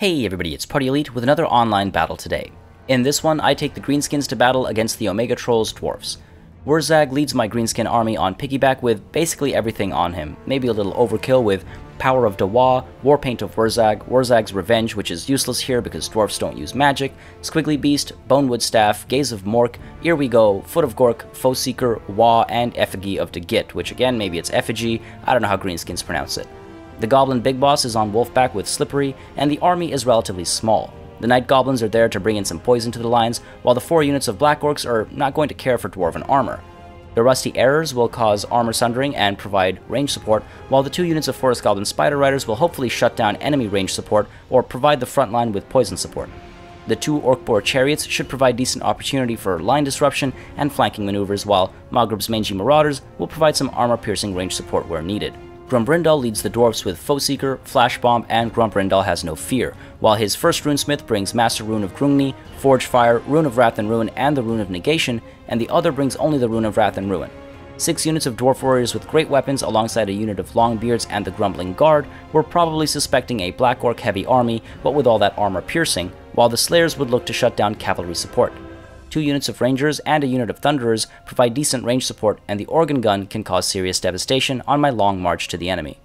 Hey everybody, it's Party Elite with another online battle today. In this one, I take the Greenskins to battle against the Omega Trolls Dwarfs. Wurzag leads my Greenskin army on piggyback with basically everything on him. Maybe a little overkill with Power of Dawa, Warpaint of Wurzag, Wurzag's Revenge, which is useless here because dwarfs don't use magic, Squiggly Beast, Bonewood Staff, Gaze of Mork, Here We Go, Foot of Gork, Foe Seeker, Wa, and Effigy of Degit, which again, maybe it's Effigy, I don't know how Greenskins pronounce it. The Goblin Big Boss is on Wolfback with Slippery, and the army is relatively small. The Night Goblins are there to bring in some poison to the lines, while the 4 units of Black Orcs are not going to care for Dwarven armor. The Rusty Errors will cause armor sundering and provide range support, while the 2 units of Forest Goblin Spider Riders will hopefully shut down enemy range support or provide the front line with poison support. The 2 Orc-Boar Chariots should provide decent opportunity for line disruption and flanking maneuvers, while Mogrub's Mangy Marauders will provide some armor-piercing range support where needed. Grumbrindal leads the Dwarfs with Foe Seeker, Flash Bomb, and Grumbrindal has no fear, while his first Runesmith brings Master Rune of Grungni, Forge Fire, Rune of Wrath and Ruin, and the Rune of Negation, and the other brings only the Rune of Wrath and Ruin. 6 units of Dwarf Warriors with great weapons alongside a unit of Longbeards and the Grumbling Guard were probably suspecting a Black Orc heavy army, but with all that armor piercing, while the Slayers would look to shut down cavalry support. 2 units of Rangers and a unit of Thunderers provide decent range support, and the Organ Gun can cause serious devastation on my long march to the enemy.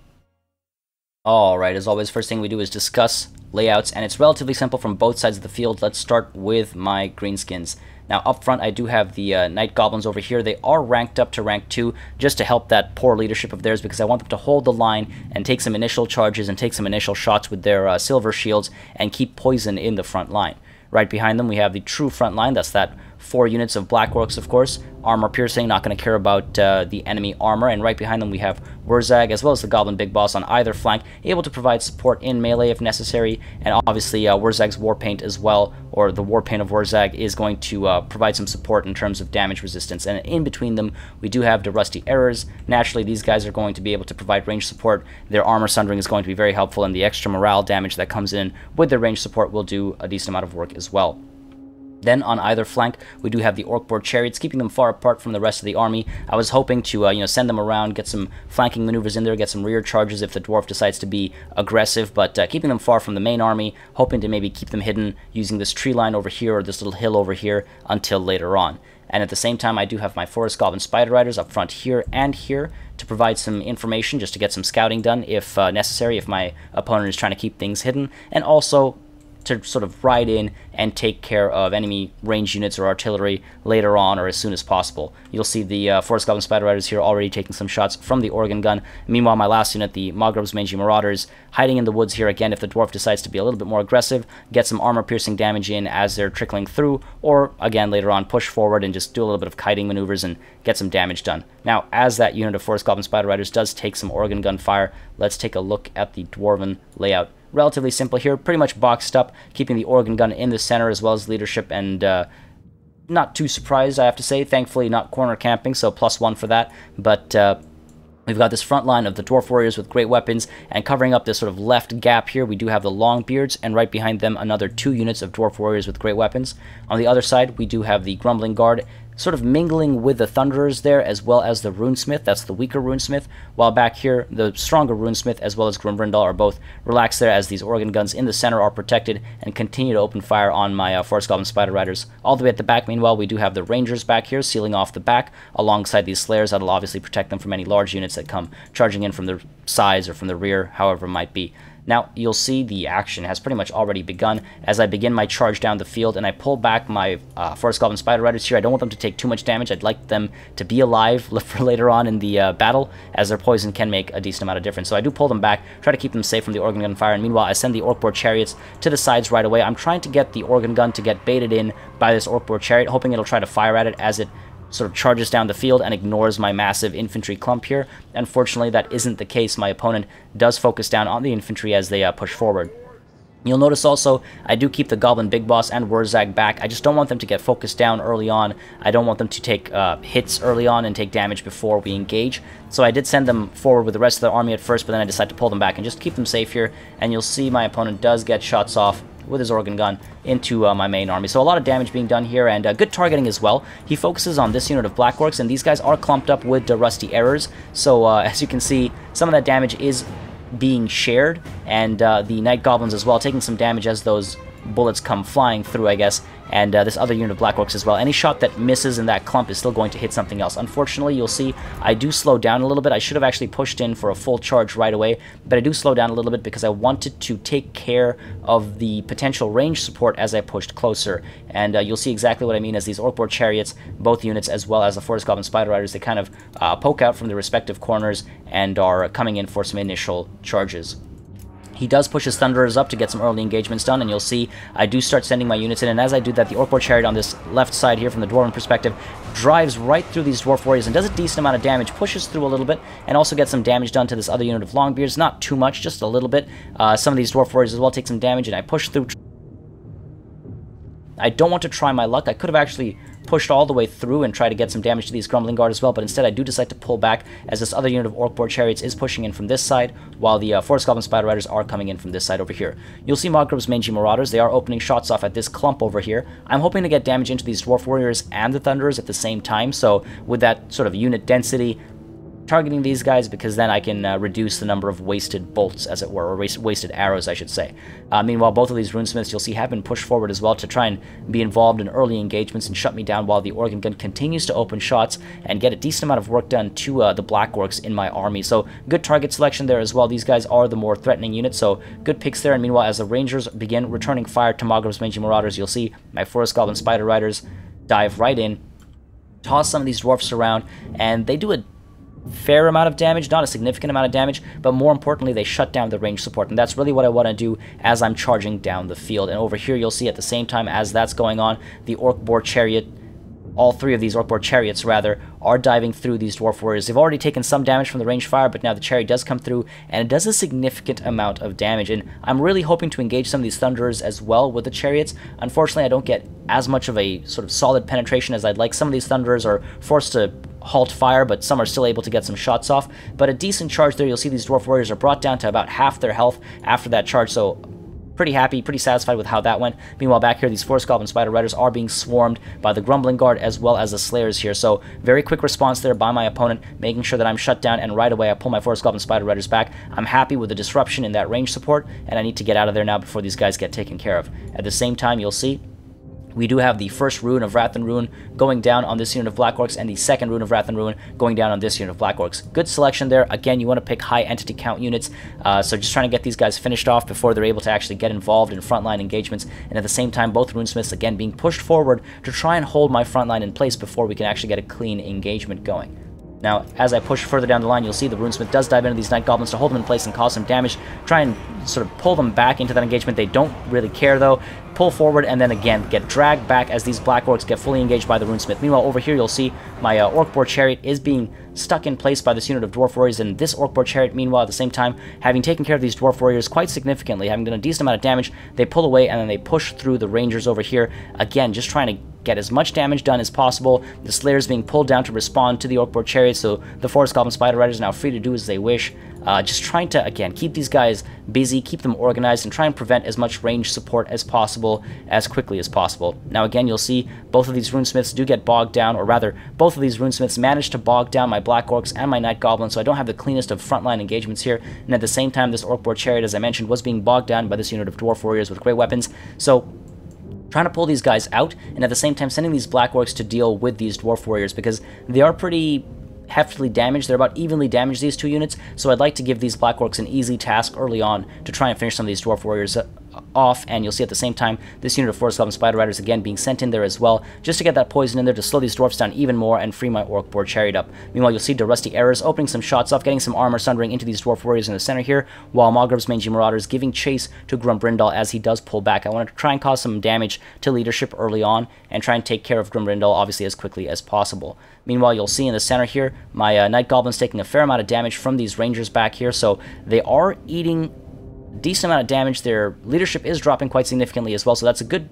Alright, as always, first thing we do is discuss layouts, and it's relatively simple from both sides of the field. Let's start with my Greenskins. Now, up front, I do have the Night Goblins over here. They are ranked up to rank 2, just to help that poor leadership of theirs, because I want them to hold the line and take some initial charges and take some initial shots with their silver shields and keep poison in the front line. Right behind them, we have the true front line. That's that 4 units of Black Orcs, of course. Armor piercing, not going to care about the enemy armor. And right behind them, we have Wurzag, as well as the Goblin Big Boss on either flank, able to provide support in melee if necessary. And obviously, Wurzag's Warpaint as well, or the Warpaint of Wurzag, is going to provide some support in terms of damage resistance. And in between them, we do have the Rusty Errors. Naturally, these guys are going to be able to provide range support. Their armor sundering is going to be very helpful, and the extra morale damage that comes in with their range support will do a decent amount of work as well. Then on either flank, we do have the Orc-Boar Chariots, keeping them far apart from the rest of the army. I was hoping to send them around, get some flanking maneuvers in there, get some rear charges if the Dwarf decides to be aggressive, but keeping them far from the main army, hoping to maybe keep them hidden using this tree line over here or this little hill over here until later on. And at the same time, I do have my Forest Goblin Spider Riders up front here and here to provide some information, just to get some scouting done if necessary, if my opponent is trying to keep things hidden, and also to sort of ride in and take care of enemy range units or artillery later on or as soon as possible. You'll see the Forest Goblin Spider Riders here already taking some shots from the Organ Gun. Meanwhile, my last unit, the Mogrub's Mangy Marauders, hiding in the woods here again if the Dwarf decides to be a little bit more aggressive, get some armor-piercing damage in as they're trickling through, or again later on push forward and just do a little bit of kiting maneuvers and get some damage done. Now, as that unit of Forest Goblin Spider Riders does take some Organ Gun fire, let's take a look at the Dwarven layout. Relatively simple here, pretty much boxed up, keeping the Organ Gun in the center as well as leadership, and not too surprised, I have to say. Thankfully, not corner camping, so +1 for that. But we've got this front line of the Dwarf Warriors with great weapons, and covering up this sort of left gap here, we do have the Longbeards, and right behind them, another 2 units of Dwarf Warriors with great weapons. On the other side, we do have the Grumbling Guard, sort of mingling with the Thunderers there, as well as the Runesmith. That's the weaker Runesmith, while back here, the stronger Runesmith as well as Grumbrindal are both relaxed there, as these Organ Guns in the center are protected and continue to open fire on my Forest Goblin Spider Riders. All the way at the back, meanwhile, we do have the Rangers back here, sealing off the back, alongside these Slayers. That'll obviously protect them from any large units that come charging in from the sides or from the rear, however it might be. Now, you'll see the action has pretty much already begun as I begin my charge down the field, and I pull back my Forest Goblin Spider Riders here. I don't want them to take too much damage. I'd like them to be alive for later on in the battle, as their poison can make a decent amount of difference. So I do pull them back, try to keep them safe from the Organ Gun fire, and meanwhile, I send the Orc-Boar Chariots to the sides right away. I'm trying to get the Organ Gun to get baited in by this Orc-Boar Chariot, hoping it'll try to fire at it as it sort of charges down the field and ignores my massive infantry clump here. Unfortunately, that isn't the case. My opponent does focus down on the infantry as they push forward. You'll notice also, I do keep the Goblin Big Boss and Wurzag back. I just don't want them to get focused down early on. I don't want them to take hits early on and take damage before we engage. So I did send them forward with the rest of the army at first, but then I decided to pull them back and just keep them safe here. And you'll see my opponent does get shots off with his Organ Gun into my main army. So a lot of damage being done here, and good targeting as well. He focuses on this unit of Black Orcs, and these guys are clumped up with the Rusty Errors. So as you can see, some of that damage is being shared, and the Night Goblins as well taking some damage as those bullets come flying through, I guess, and this other unit of Black Orcs as well. Any shot that misses in that clump is still going to hit something else. Unfortunately, you'll see I do slow down a little bit. I should have actually pushed in for a full charge right away, but I do slow down a little bit because I wanted to take care of the potential range support as I pushed closer. And you'll see exactly what I mean as these Orc Boar Chariots, both units as well as the Forest Goblin Spider Riders, they kind of poke out from their respective corners and are coming in for some initial charges. He does push his Thunderers up to get some early engagements done, and you'll see I do start sending my units in, and as I do that, the Orc Boar Chariot on this left side here from the Dwarven perspective drives right through these Dwarf Warriors and does a decent amount of damage, pushes through a little bit, and also gets some damage done to this other unit of Longbeards. Not too much, just a little bit. Some of these Dwarf Warriors as well take some damage, and I push through. I don't want to try my luck. I could have actually pushed all the way through and tried to get some damage to these Grumbling Guard as well, but instead I do decide to pull back as this other unit of Orc Boar Chariots is pushing in from this side, while the Forest Goblin Spider Riders are coming in from this side over here. You'll see Mogreb's Mangy Marauders. They are opening shots off at this clump over here. I'm hoping to get damage into these Dwarf Warriors and the Thunderers at the same time, so with that sort of unit density, targeting these guys, because then I can reduce the number of wasted bolts, as it were, or wasted arrows, I should say. Meanwhile, both of these Runesmiths, you'll see, have been pushed forward as well to try and be involved in early engagements and shut me down while the Organ Gun continues to open shots and get a decent amount of work done to the Black Orcs in my army. So good target selection there as well. These guys are the more threatening unit, so good picks there. And meanwhile, as the Rangers begin returning fire to Mogreb's Mangy Marauders, you'll see my Forest Goblin Spider Riders dive right in, toss some of these Dwarfs around, and they do a fair amount of damage, not a significant amount of damage, but more importantly, they shut down the range support, and that's really what I want to do as I'm charging down the field. And over here, you'll see at the same time as that's going on, the Orc Boar Chariot, all three of these Orc Boar Chariots, rather, are diving through these Dwarf Warriors. They've already taken some damage from the range fire, but now the Chariot does come through, and it does a significant amount of damage, and I'm really hoping to engage some of these Thunderers as well with the Chariots. Unfortunately, I don't get as much of a sort of solid penetration as I'd like. Some of these Thunderers are forced to halt fire, but some are still able to get some shots off. But a decent charge there. You'll see these Dwarf Warriors are brought down to about half their health after that charge, so pretty happy, pretty satisfied with how that went. Meanwhile, back here, these Forest Goblin Spider Riders are being swarmed by the Grumbling Guard as well as the Slayers here, so very quick response there by my opponent, making sure that I'm shut down, and right away I pull my Forest Goblin Spider Riders back. I'm happy with the disruption in that range support, and I need to get out of there now before these guys get taken care of. At the same time, you'll see we do have the first rune of Wrath and Ruin going down on this unit of Black Orcs, and the second rune of Wrath and Ruin going down on this unit of Black Orcs. Good selection there. Again, you want to pick high entity count units, so just trying to get these guys finished off before they're able to actually get involved in frontline engagements, and at the same time, both Runesmiths, again, being pushed forward to try and hold my frontline in place before we can actually get a clean engagement going. Now, as I push further down the line, you'll see the Runesmith does dive into these Night Goblins to hold them in place and cause some damage, try and sort of pull them back into that engagement. They don't really care, though. Pull forward and then again get dragged back as these Black Orcs get fully engaged by the Runesmith. Meanwhile, over here you'll see my Orc Boar Chariot is being stuck in place by this unit of Dwarf Warriors, and this Orc Boar Chariot, meanwhile, at the same time, having taken care of these Dwarf Warriors quite significantly, having done a decent amount of damage, they pull away and then they push through the Rangers over here, again, just trying to get as much damage done as possible. The Slayers being pulled down to respond to the Orc Boar Chariot, so the Forest Goblin Spider Riders are now free to do as they wish. Just trying to, again, keep these guys busy, keep them organized, and try and prevent as much range support as possible, as quickly as possible. Now, again, you'll see both of these Runesmiths do get bogged down, or rather, both of these Runesmiths manage to bog down my Black Orcs and my Night Goblins, so I don't have the cleanest of frontline engagements here, and at the same time, this Orc Boar Chariot, as I mentioned, was being bogged down by this unit of Dwarf Warriors with great weapons, so trying to pull these guys out, and at the same time, sending these Black Orcs to deal with these Dwarf Warriors, because they are pretty heftily damaged. They're about evenly damaged, these two units, so I'd like to give these Black Orcs an easy task early on to try and finish some of these Dwarf Warriors off, and you'll see at the same time this unit of Forest Goblin Spider Riders again being sent in there as well, just to get that poison in there to slow these dwarfs down even more and free my Orc Boar Chariot up. Meanwhile, you'll see the Rusty Errors opening some shots off, getting some armor sundering into these Dwarf Warriors in the center here, while Mogreb's Mangy Marauders giving chase to Grumbrindal as he does pull back. I want to try and cause some damage to leadership early on and try and take care of Grumbrindal obviously as quickly as possible. Meanwhile, you'll see in the center here my Night Goblins taking a fair amount of damage from these Rangers back here, so they are eating decent amount of damage. Their leadership is dropping quite significantly as well, so that's a good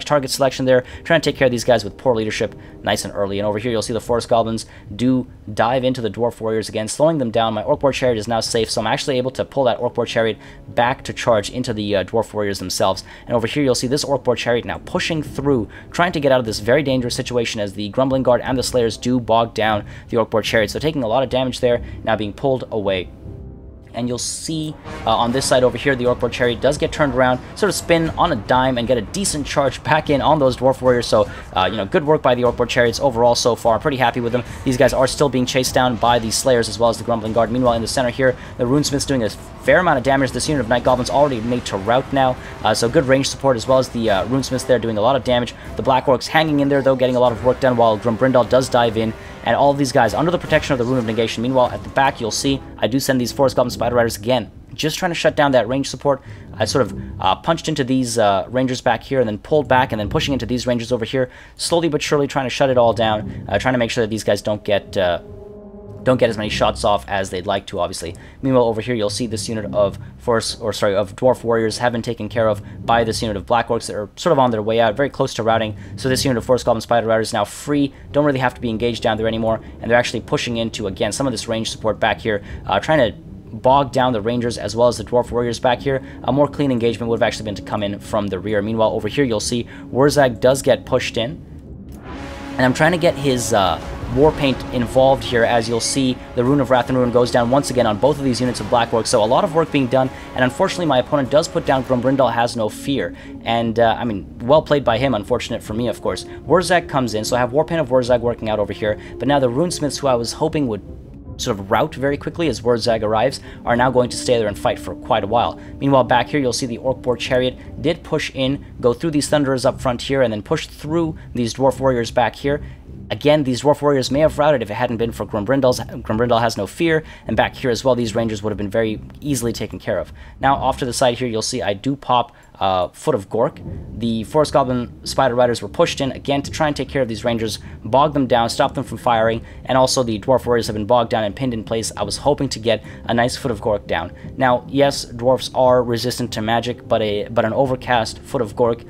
target selection there, trying to take care of these guys with poor leadership nice and early. And over here you'll see the Forest Goblins do dive into the Dwarf Warriors again, slowing them down. My Orc Boar Chariot is now safe, so I'm actually able to pull that Orc Boar Chariot back to charge into the Dwarf Warriors themselves. And over here you'll see this Orc Boar Chariot now pushing through, trying to get out of this very dangerous situation as the Grumbling Guard and the Slayers do bog down the Orc Boar Chariot, so taking a lot of damage there, now being pulled away. and you'll see on this side over here, the Orc Boar Chariot does get turned around, sort of spin on a dime, and get a decent charge back in on those Dwarf Warriors. So, you know, good work by the Orc Boar Chariots overall so far. I'm pretty happy with them. These guys are still being chased down by the Slayers as well as the Grumbling Guard. Meanwhile, in the center here, the Runesmith's doing a fair amount of damage. This unit of Night Goblins already made to rout now, so good range support as well as the Runesmiths there doing a lot of damage. The Black Orcs hanging in there though, getting a lot of work done while Grombrindal does dive in, and all of these guys under the protection of the Rune of Negation. Meanwhile, at the back, you'll see I do send these Forest Goblin Spider Riders again, just trying to shut down that range support. I sort of punched into these Rangers back here and then pulled back and then pushing into these Rangers over here, slowly but surely trying to shut it all down, trying to make sure that these guys don't get as many shots off as they'd like to, obviously. Meanwhile, over here, you'll see this unit of Dwarf Warriors have been taken care of by this unit of Black Orcs that are sort of on their way out, very close to routing. So this unit of Forest Goblin Spider Riders is now free, don't really have to be engaged down there anymore, and they're actually pushing into, again, some of this range support back here, trying to bog down the Rangers as well as the Dwarf Warriors back here. A more clean engagement would have actually been to come in from the rear. Meanwhile, over here, you'll see Wurzag does get pushed in, and I'm trying to get his Warpaint involved here. As you'll see, the Rune of Wrath and Ruin goes down once again on both of these units of Black Orcs, so a lot of work being done, and unfortunately my opponent does put down Grombrindal Has No Fear, and I mean, well played by him, unfortunate for me, of course. Wurzag comes in, so I have Warpaint of Wurzag working out over here, but now the Runesmiths, who I was hoping would sort of rout very quickly as Wurzag arrives, are now going to stay there and fight for quite a while. Meanwhile, back here, you'll see the Orc Boar Chariot did push in, go through these Thunderers up front here, and then push through these Dwarf Warriors back here. Again, these Dwarf Warriors may have routed if it hadn't been for Grombrindal Has No Fear, and back here as well, these Rangers would have been very easily taken care of. Now, off to the side here, you'll see I do pop Foot of Gork. The Forest Goblin Spider Riders were pushed in, again, to try and take care of these Rangers, bog them down, stop them from firing, and also the Dwarf Warriors have been bogged down and pinned in place. I was hoping to get a nice Foot of Gork down. Now, yes, Dwarfs are resistant to magic, but an overcast Foot of Gork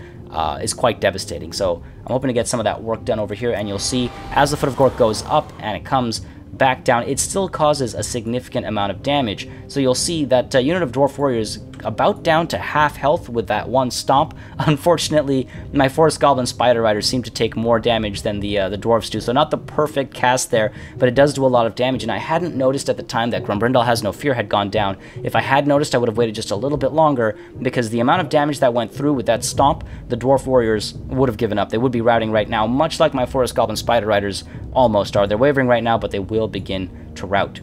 is quite devastating. So I'm hoping to get some of that work done over here, and you'll see as the Foot of Gork goes up and it comes back down, it still causes a significant amount of damage. So you'll see that unit of Dwarf Warriors about down to half health with that one stomp. Unfortunately, my Forest Goblin Spider Riders seem to take more damage than the Dwarfs do, so not the perfect cast there, but it does do a lot of damage, and I hadn't noticed at the time that Grombrindal Has No Fear had gone down. If I had noticed, I would have waited just a little bit longer, because the amount of damage that went through with that stomp, the Dwarf Warriors would have given up. They would be routing right now, much like my Forest Goblin Spider Riders almost are. They're wavering right now, but they will begin to rout.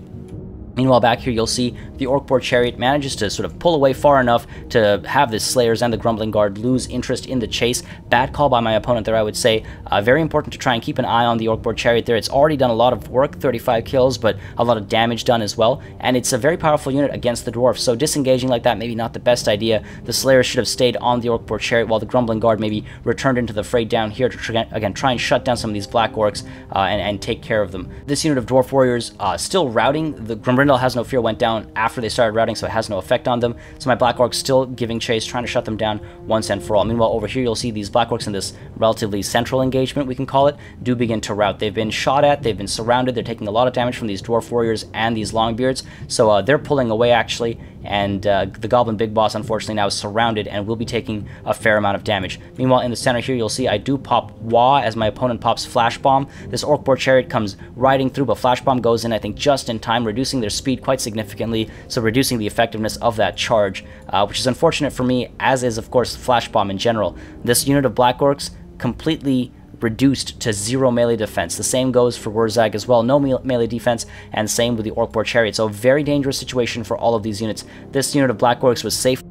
Meanwhile, back here, you'll see the Orc Boar Chariot manages to sort of pull away far enough to have the Slayers and the Grumbling Guard lose interest in the chase. Bad call by my opponent there, I would say. Very important to try and keep an eye on the Orc Boar Chariot there. It's already done a lot of work, 35 kills, but a lot of damage done as well. And it's a very powerful unit against the Dwarfs, so disengaging like that, maybe not the best idea. The Slayers should have stayed on the Orc Boar Chariot, while the Grumbling Guard maybe returned into the fray down here to, again, try and shut down some of these Black Orcs and take care of them. This unit of Dwarf Warriors still routing. The Grombrindal Has No Fear went down after they started routing, so it has no effect on them. So my Black Orcs still giving chase, trying to shut them down once and for all. Meanwhile, over here, you'll see these Black Orcs in this relatively central engagement, we can call it, do begin to rout. They've been shot at, they've been surrounded, they're taking a lot of damage from these Dwarf Warriors and these Longbeards, so they're pulling away, actually, and the Goblin Big Boss, unfortunately, now is surrounded and will be taking a fair amount of damage. Meanwhile, in the center here, you'll see I do pop Wah as my opponent pops Flash Bomb. This Orc Boar Chariot comes riding through, but Flash Bomb goes in, I think, just in time, reducing their speed quite significantly, so reducing the effectiveness of that charge, which is unfortunate for me, as is, of course, Flash Bomb in general. This unit of Black Orcs completely reduced to 0 melee defense. The same goes for Wurzag as well, no melee defense, and same with the Orc Boar Chariot. So a very dangerous situation for all of these units. This unit of Black Orcs was safe,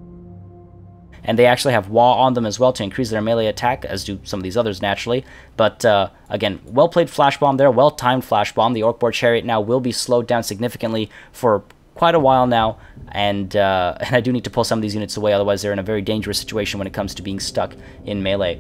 and they actually have Wah on them as well to increase their melee attack, as do some of these others naturally. But again, well-played Flash Bomb there, well-timed Flash Bomb. The Orc Boar Chariot now will be slowed down significantly for quite a while now, and I do need to pull some of these units away, otherwise they're in a very dangerous situation when it comes to being stuck in melee.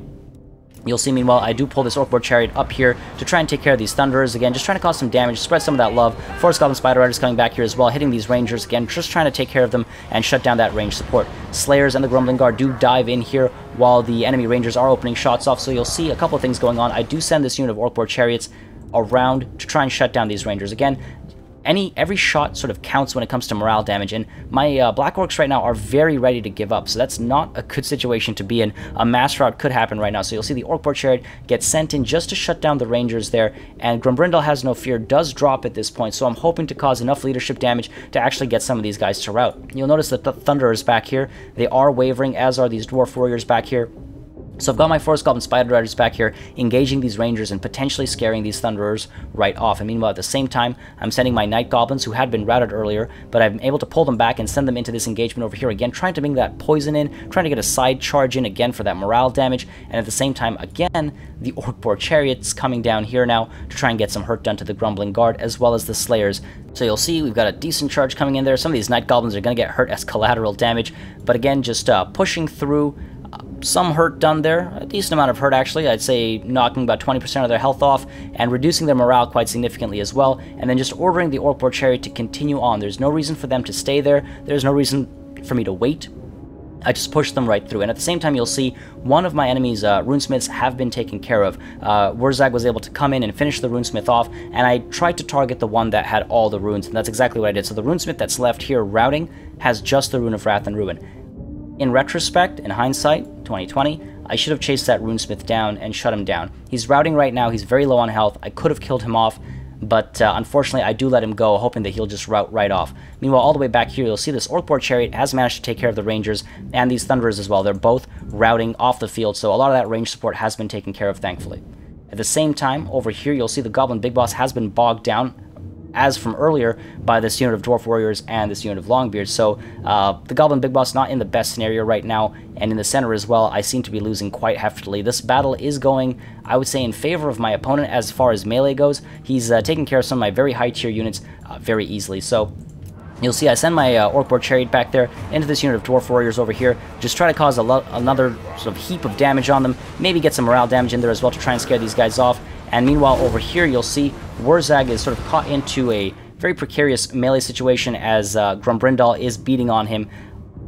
You'll see, meanwhile, I do pull this Orc Boar Chariot up here to try and take care of these Thunderers. Again, just trying to cause some damage, spread some of that love. Forest Goblin Spider Riders coming back here as well, hitting these Rangers. Again, just trying to take care of them and shut down that range support. Slayers and the Grumbling Guard do dive in here while the enemy Rangers are opening shots off, so you'll see a couple of things going on. I do send this unit of Orc Boar Chariots around to try and shut down these Rangers. Again, every shot sort of counts when it comes to morale damage, and my Black Orcs right now are very ready to give up, so that's not a good situation to be in. A mass rout could happen right now, so you'll see the Orc-Boar Chariot get sent in just to shut down the Rangers there, and Grombrindal Has No Fear does drop at this point, so I'm hoping to cause enough leadership damage to actually get some of these guys to rout. You'll notice that the Thunderers back here, they are wavering, as are these Dwarf Warriors back here. So I've got my Forest Goblin Spider Riders back here engaging these Rangers and potentially scaring these Thunderers right off. And meanwhile, at the same time, I'm sending my Night Goblins, who had been routed earlier, but I'm able to pull them back and send them into this engagement over here again, trying to bring that poison in, trying to get a side charge in again for that morale damage, and at the same time, again, the Orc-Boar Chariots coming down here now to try and get some hurt done to the Grumbling Guard, as well as the Slayers. So you'll see we've got a decent charge coming in there. Some of these Night Goblins are going to get hurt as collateral damage, but again, just pushing through. Some hurt done there, a decent amount of hurt actually, I'd say knocking about 20% of their health off and reducing their morale quite significantly as well, and then just ordering the Orc-Boar Chariot to continue on. There's no reason for them to stay there, there's no reason for me to wait. I just push them right through, and at the same time you'll see one of my enemy's runesmiths have been taken care of. Wurzag was able to come in and finish the runesmith off, and I tried to target the one that had all the runes, and that's exactly what I did. So the runesmith that's left here routing has just the Rune of Wrath and Ruin. In retrospect, in hindsight, 2020, I should have chased that runesmith down and shut him down. He's routing right now, he's very low on health, I could have killed him off, but unfortunately I do let him go, hoping that he'll just rout right off. Meanwhile, all the way back here, you'll see this Orc-Boar Chariot has managed to take care of the Rangers and these Thunderers as well. They're both routing off the field, so a lot of that range support has been taken care of, thankfully. At the same time, over here, you'll see the Goblin Big Boss has been bogged down, as from earlier, by this unit of Dwarf Warriors and this unit of Longbeards. So the Goblin Big Boss not in the best scenario right now, and in the center as well, I seem to be losing quite heftily. This battle is going, I would say, in favor of my opponent as far as melee goes. He's taking care of some of my very high tier units very easily. So you'll see I send my Orc-Boar Chariot back there into this unit of Dwarf Warriors over here, just try to cause another sort of heap of damage on them, maybe get some morale damage in there as well to try and scare these guys off. And meanwhile, over here, you'll see Wurzag is sort of caught into a very precarious melee situation as Grombrindal is beating on him.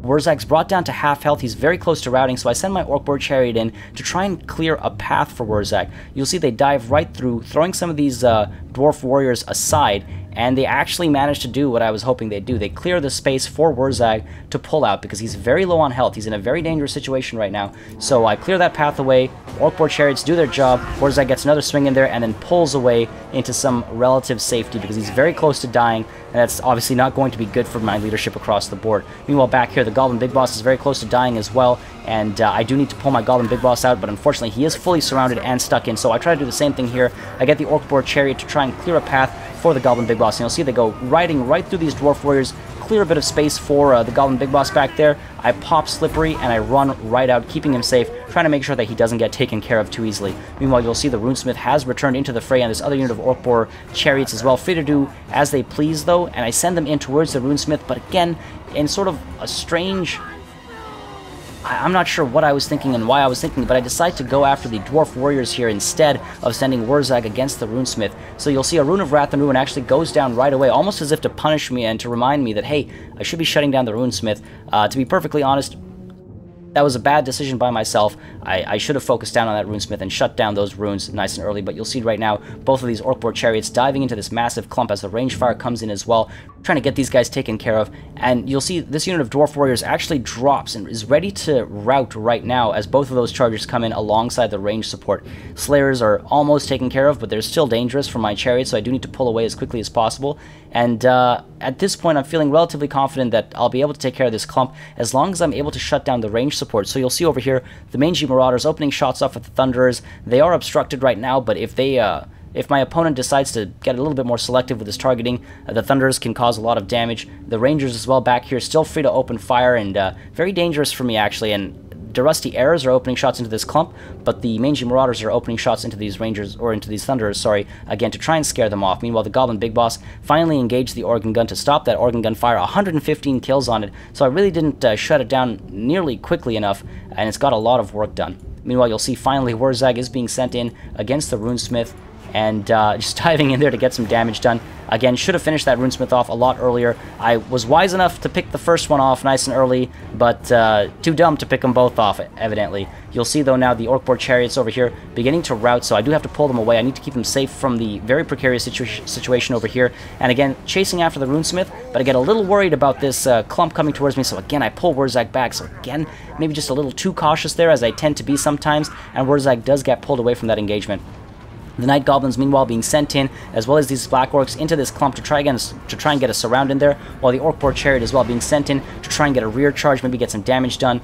Wurzag's brought down to half health, he's very close to routing, so I send my Orc-Boar Chariot in to try and clear a path for Wurzag. You'll see they dive right through, throwing some of these Dwarf Warriors aside, and they actually managed to do what I was hoping they'd do. They clear the space for Wurzag to pull out because he's very low on health. He's in a very dangerous situation right now. So I clear that path away, Orc-Boar Chariots do their job, Wurzag gets another swing in there and then pulls away into some relative safety because he's very close to dying, and that's obviously not going to be good for my leadership across the board. Meanwhile, back here, the Goblin Big Boss is very close to dying as well, and I do need to pull my Goblin Big Boss out, but unfortunately he is fully surrounded and stuck in, so I try to do the same thing here. I get the Orc-Boar Chariot to try and clear a path for the Goblin Big Boss, and you'll see they go riding right through these Dwarf Warriors, clear a bit of space for the Goblin Big Boss back there. I pop Slippery and I run right out, keeping him safe, trying to make sure that he doesn't get taken care of too easily. Meanwhile, you'll see the Runesmith has returned into the fray, and this other unit of Orc-Boar Chariots as well, free to do as they please though, and I send them in towards the Runesmith, but again, in sort of a strange... I'm not sure what I was thinking and why I was thinking, but I decided to go after the Dwarf Warriors here instead of sending Wurzag against the Runesmith. So you'll see a Rune of Wrath and Ruin actually goes down right away, almost as if to punish me and to remind me that, hey, I should be shutting down the Runesmith. To be perfectly honest, that was a bad decision by myself. I should have focused down on that Runesmith and shut down those runes nice and early, but you'll see right now both of these Orc-Boar Chariots diving into this massive clump as the range fire comes in as well, trying to get these guys taken care of, and you'll see this unit of Dwarf Warriors actually drops and is ready to rout right now as both of those chargers come in alongside the range support. Slayers are almost taken care of, but they're still dangerous for my chariot, so I do need to pull away as quickly as possible, and at this point I'm feeling relatively confident that I'll be able to take care of this clump as long as I'm able to shut down the range support. So you'll see over here the mangy Marauders opening shots off at the Thunderers. They are obstructed right now, but if they if my opponent decides to get a little bit more selective with his targeting, the Thunderers can cause a lot of damage. The Rangers as well back here still free to open fire, and very dangerous for me actually, and the Rusty Arrows are opening shots into this clump, but the Mangy Marauders are opening shots into these Rangers, or into these Thunderers, sorry, again, to try and scare them off. Meanwhile, the Goblin Big Boss finally engaged the Organ Gun to stop that Organ Gun fire, 115 kills on it, so I really didn't shut it down nearly quickly enough, and it's got a lot of work done. Meanwhile, you'll see finally Wurzag is being sent in against the Runesmith, and just diving in there to get some damage done. Again, should have finished that Runesmith off a lot earlier. I was wise enough to pick the first one off nice and early, but too dumb to pick them both off, evidently. You'll see, though, now the Orc-Boar Chariots over here beginning to rout, so I do have to pull them away. I need to keep them safe from the very precarious situation over here. And again, chasing after the Runesmith, but I get a little worried about this clump coming towards me, so again, I pull Wurzag back. So again, maybe just a little too cautious there, as I tend to be sometimes, and Wurzag does get pulled away from that engagement. The Night Goblins, meanwhile, being sent in, as well as these Black Orcs, into this clump to try and get a surround in there, while the Orc-Boar Chariot as well being sent in to try and get a rear charge, maybe get some damage done,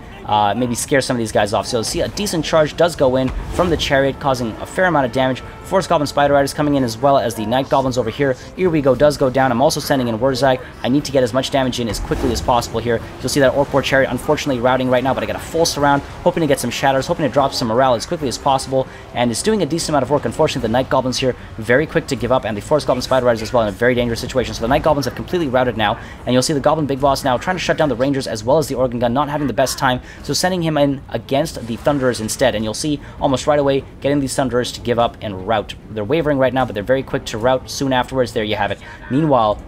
maybe scare some of these guys off. So you'll see a decent charge does go in from the Chariot, causing a fair amount of damage. Forest Goblin Spider Riders coming in, as well as the Night Goblins over here. Here we go, does go down. I'm also sending in Wurzag. I need to get as much damage in as quickly as possible here. You'll see that Orc-Boar Chariot unfortunately routing right now, but I got a full surround, hoping to get some shatters, hoping to drop some morale as quickly as possible, and it's doing a decent amount of work. Unfortunately, the Night Goblins here very quick to give up, and the Forest Goblin Spider Riders as well in a very dangerous situation. So the Night Goblins have completely routed now, and you'll see the Goblin Big Boss now trying to shut down the Rangers as well as the Organ Gun, not having the best time, so sending him in against the Thunderers instead. And you'll see almost right away getting these Thunderers to give up and rout. They're wavering right now, but they're very quick to rout soon afterwards. There you have it. Meanwhile,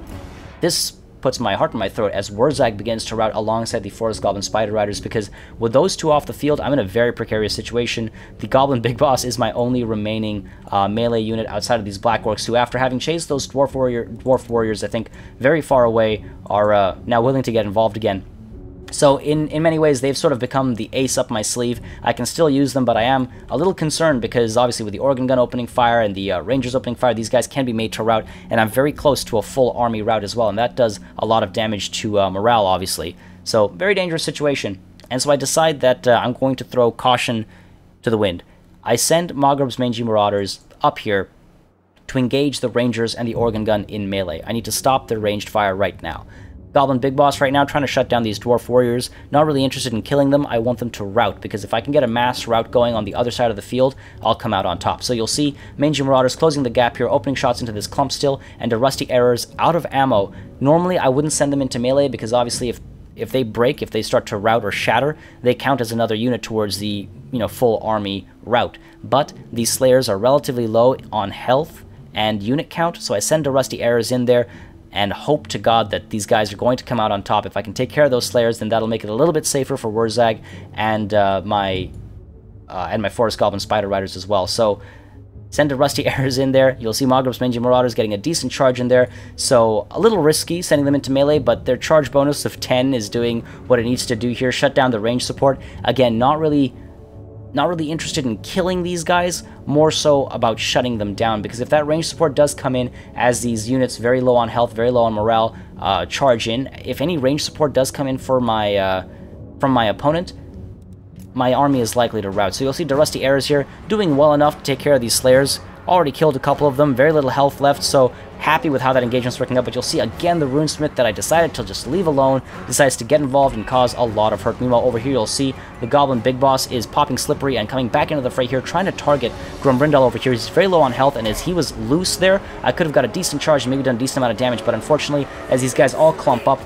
this puts my heart in my throat as Wurzag begins to rout alongside the Forest Goblin Spider Riders, because with those two off the field, I'm in a very precarious situation. The Goblin Big Boss is my only remaining melee unit outside of these Black Orcs, who, after having chased those Dwarf Warriors, I think, very far away, are now willing to get involved again. So in many ways, they've sort of become the ace up my sleeve. I can still use them, but I am a little concerned because obviously with the Organ Gun opening fire and the Rangers opening fire, these guys can be made to rout, and I'm very close to a full army rout as well, and that does a lot of damage to morale, obviously. So, very dangerous situation. And so I decide that I'm going to throw caution to the wind. I send Mogreb's Mangy Marauders up here to engage the Rangers and the Organ Gun in melee. I need to stop their ranged fire right now. Goblin Big Boss right now trying to shut down these Dwarf Warriors. Not really interested in killing them. I want them to rout, because if I can get a mass rout going on the other side of the field, I'll come out on top. So you'll see Mangy Marauders closing the gap here, opening shots into this clump still, and the Rusty Arrows out of ammo. Normally, I wouldn't send them into melee, because obviously if they break, if they start to rout or shatter, they count as another unit towards the, full army rout. But these Slayers are relatively low on health and unit count, so I send the Rusty Arrows in there and hope to God that these guys are going to come out on top. If I can take care of those Slayers, then that'll make it a little bit safer for Wurzag and my Forest Goblin Spider Riders as well. So send the Rusty Arrows in there. You'll see Mogreb's Mangy Marauders getting a decent charge in there. So a little risky sending them into melee, but their charge bonus of 10 is doing what it needs to do here. Shut down the range support. Again, not really interested in killing these guys, more so about shutting them down, because if that range support does come in as these units very low on health, very low on morale, charge in, if any range support does come in for my from my opponent, my army is likely to rout. So you'll see the Rusty Arrows here doing well enough to take care of these Slayers. Already killed a couple of them, very little health left, so happy with how that engagement's working out. But you'll see again the Runesmith that I decided to just leave alone decides to get involved and cause a lot of hurt. Meanwhile, over here you'll see the Goblin Big Boss is popping Slippery and coming back into the fray here, trying to target Grombrindal over here. He's very low on health, and as he was loose there, I could have got a decent charge and maybe done a decent amount of damage, but unfortunately, as these guys all clump up,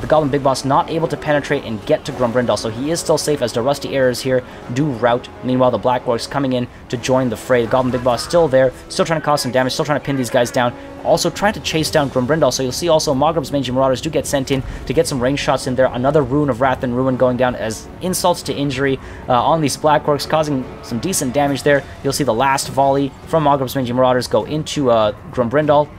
the Goblin Big Boss not able to penetrate and get to Grombrindal, so he is still safe as the Rusty Arrows here do rout. Meanwhile, the Black Orcs coming in to join the fray. The Goblin Big Boss still there, still trying to cause some damage, still trying to pin these guys down, also trying to chase down Grombrindal. So you'll see also Mogreb's Mangy Marauders do get sent in to get some range shots in there. Another Rune of Wrath and Ruin going down as insults to injury on these Black Orcs, causing some decent damage there. You'll see the last volley from Mogreb's Mangy Marauders go into Grombrindal.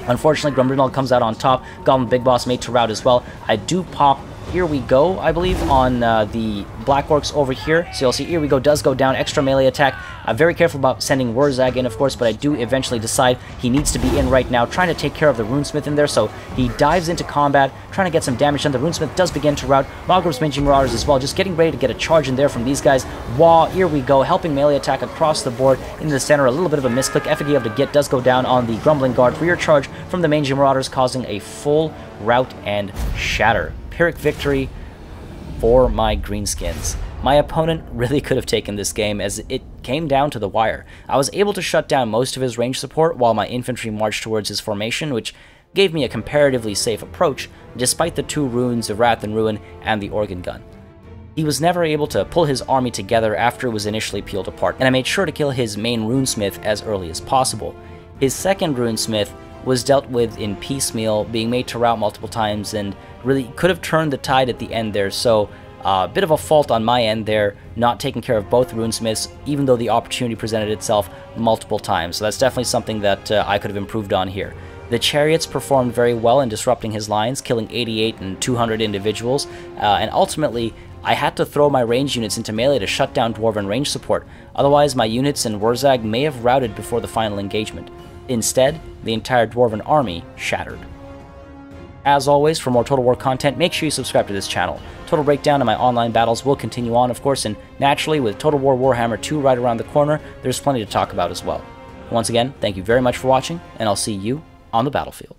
Unfortunately, Grombrindal comes out on top. Goblin Big Boss made to rout as well. I do pop Here We Go, I believe, on the Black Orcs over here. So you'll see Here We Go does go down, extra melee attack. I'm very careful about sending Wurzag in, of course, but I do eventually decide he needs to be in right now, trying to take care of the Runesmith in there. So he dives into combat, trying to get some damage done. The Runesmith does begin to rout. Mogreb's Mangy Marauders as well, just getting ready to get a charge in there from these guys. Wah, Here We Go, helping melee attack across the board into the center. A little bit of a misclick. Effigy of the Git does go down on the Grumbling Guard. Rear charge from the Mangy Marauders, causing a full rout and shatter. Pyrrhic victory for my Greenskins. My opponent really could have taken this game, as it came down to the wire. I was able to shut down most of his range support while my infantry marched towards his formation, which gave me a comparatively safe approach, despite the 2 runes of Wrath and Ruin and the Organ Gun. He was never able to pull his army together after it was initially peeled apart, and I made sure to kill his main runesmith as early as possible. His second runesmith was dealt with in piecemeal, being made to rout multiple times, and really could have turned the tide at the end there, so a bit of a fault on my end there, not taking care of both runesmiths, even though the opportunity presented itself multiple times. So that's definitely something that I could have improved on here. The chariots performed very well in disrupting his lines, killing 88 and 200 individuals, and ultimately I had to throw my range units into melee to shut down Dwarven range support, otherwise my units and Wurzag may have routed before the final engagement. Instead, the entire Dwarven army shattered. As always, for more Total War content, make sure you subscribe to this channel. Total breakdown of my online battles will continue on, of course, and naturally, with Total War Warhammer 2 right around the corner, there's plenty to talk about as well. Once again, thank you very much for watching, and I'll see you on the battlefield.